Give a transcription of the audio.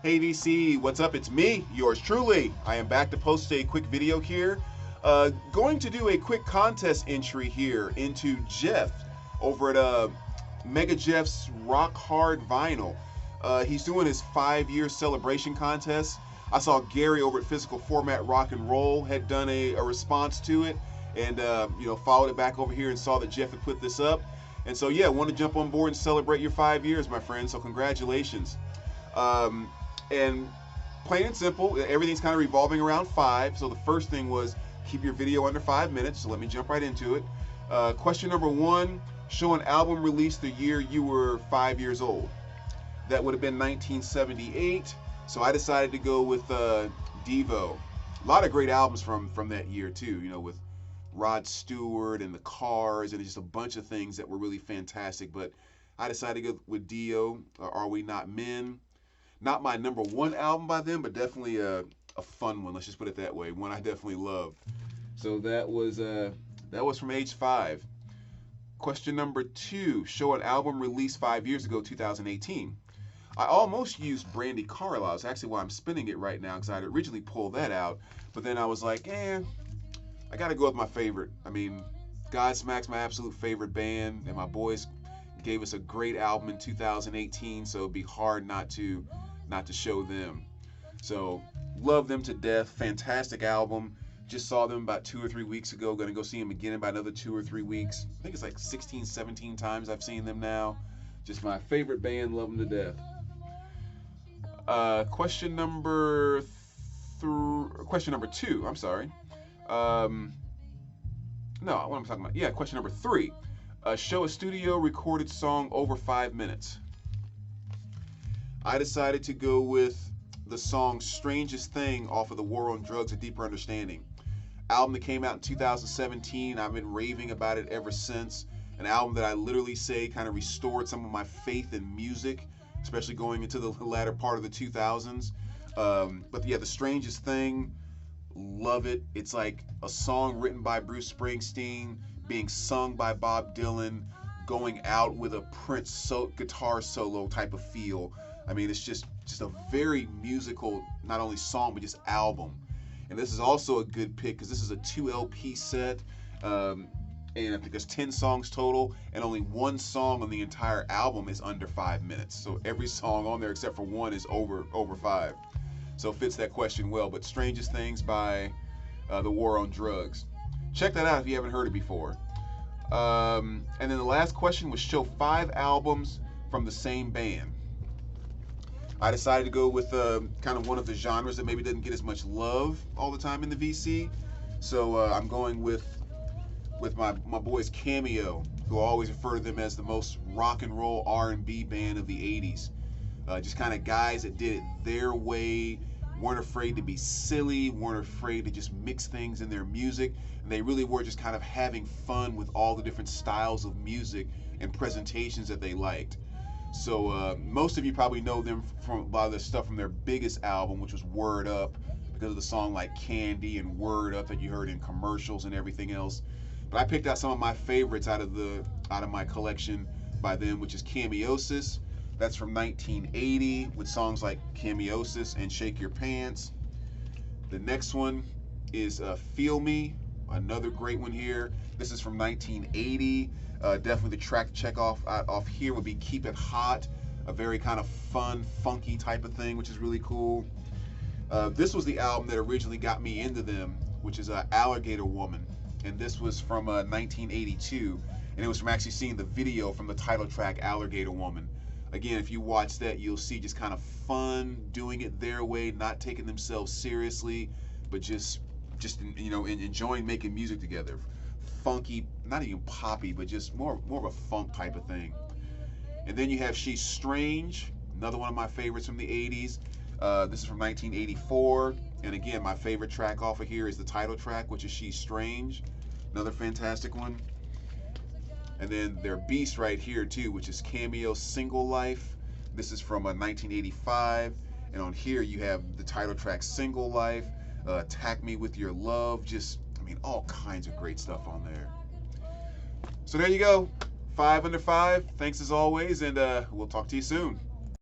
Hey VC, what's up? It's me, yours truly. I am back to post a quick video here. Going to do a quick contest entry here into Jeff over at MegaJeff's Rock Hard Vinyl. He's doing his 5-year celebration contest. I saw Gary over at Physical Format Rock and Roll had done a response to it, and followed it back over here and saw that Jeff had put this up. And so yeah, want to jump on board and celebrate your 5 years, my friend. So congratulations. And plain and simple, everything's kind of revolving around 5. So the first thing was keep your video under 5 minutes. So let me jump right into it. Question number 1, show an album released the year you were 5 years old. That would have been 1978. So I decided to go with Devo. A lot of great albums from that year too, with Rod Stewart and the Cars and just a bunch of things that were really fantastic. But I decided to go with Dio, Are We Not Men? Not my number 1 album by them, but definitely a fun one. Let's just put it that way. One I definitely loved. So that was from age 5. Question number 2, show an album released 5 years ago, 2018. I almost used Brandy Carlisle. It's actually why I'm spinning it right now, because I had originally pulled that out, but then I was like, I gotta go with my favorite. I mean, Godsmack's my absolute favorite band, and my boys gave us a great album in 2018, so it'd be hard not to show them. So love them to death. Fantastic album. Just saw them about 2 or 3 weeks ago. Gonna go see them again in about another 2 or 3 weeks. I think it's like 16, 17 times I've seen them now. Just my favorite band. Love them to death. Question number 2. I'm sorry. No, what am I talking about? Yeah, question number 3. Show a studio recorded song over 5 minutes. I decided to go with the song Strangest Thing off of the War on Drugs, A Deeper Understanding. Album that came out in 2017. I've been raving about it ever since. An album that I literally say kind of restored some of my faith in music, especially going into the latter part of the 2000s. But yeah, The Strangest Thing, love it. It's like a song written by Bruce Springsteen, being sung by Bob Dylan, going out with a Prince guitar solo type of feel. I mean, it's just a very musical, not only song, but just album. And this is also a good pick because this is a 2 LP set. And I think there's 10 songs total, and only 1 song on the entire album is under 5 minutes. So every song on there except for 1 is over 5. So it fits that question well. But Strangest Things by the War on Drugs. Check that out if you haven't heard it before. And then the last question was show 5 albums from the same band. I decided to go with kind of one of the genres that maybe doesn't get as much love all the time in the VC. So I'm going with my boys Cameo, who I always refer to them as the most rock and roll R&B band of the 80s. Just kind of guys that did it their way, weren't afraid to be silly, weren't afraid to just mix things in their music, and they really were just kind of having fun with all the different styles of music and presentations that they liked. So most of you probably know them from a lot of the stuff from their biggest album, which was Word Up, because of the song like Candy and Word Up that you heard in commercials and everything else. But I picked out some of my favorites out of my collection by them, which is Cameosis. That's from 1980 with songs like Cameosis and Shake Your Pants. The next one is Feel Me, another great one here. This is from 1980. Definitely the track to check off here would be Keep It Hot, a very kind of fun, funky type of thing, which is really cool. This was the album that originally got me into them, which is Alligator Woman. And this was from 1982. And it was from actually seeing the video from the title track, Alligator Woman. Again, if you watch that, you'll see just kind of fun, doing it their way, not taking themselves seriously, but just enjoying making music together. Funky, not even poppy, but just more of a funk type of thing. And then you have She's Strange, another one of my favorites from the 80s. This is from 1984. And again, my favorite track off of here is the title track, which is She's Strange. Another fantastic one. And then their beast right here too, which is Cameo's Single Life. This is from 1985. And on here you have the title track Single Life, Attack Me With Your Love, all kinds of great stuff on there. So there you go, 5 under 5. Thanks as always, and we'll talk to you soon.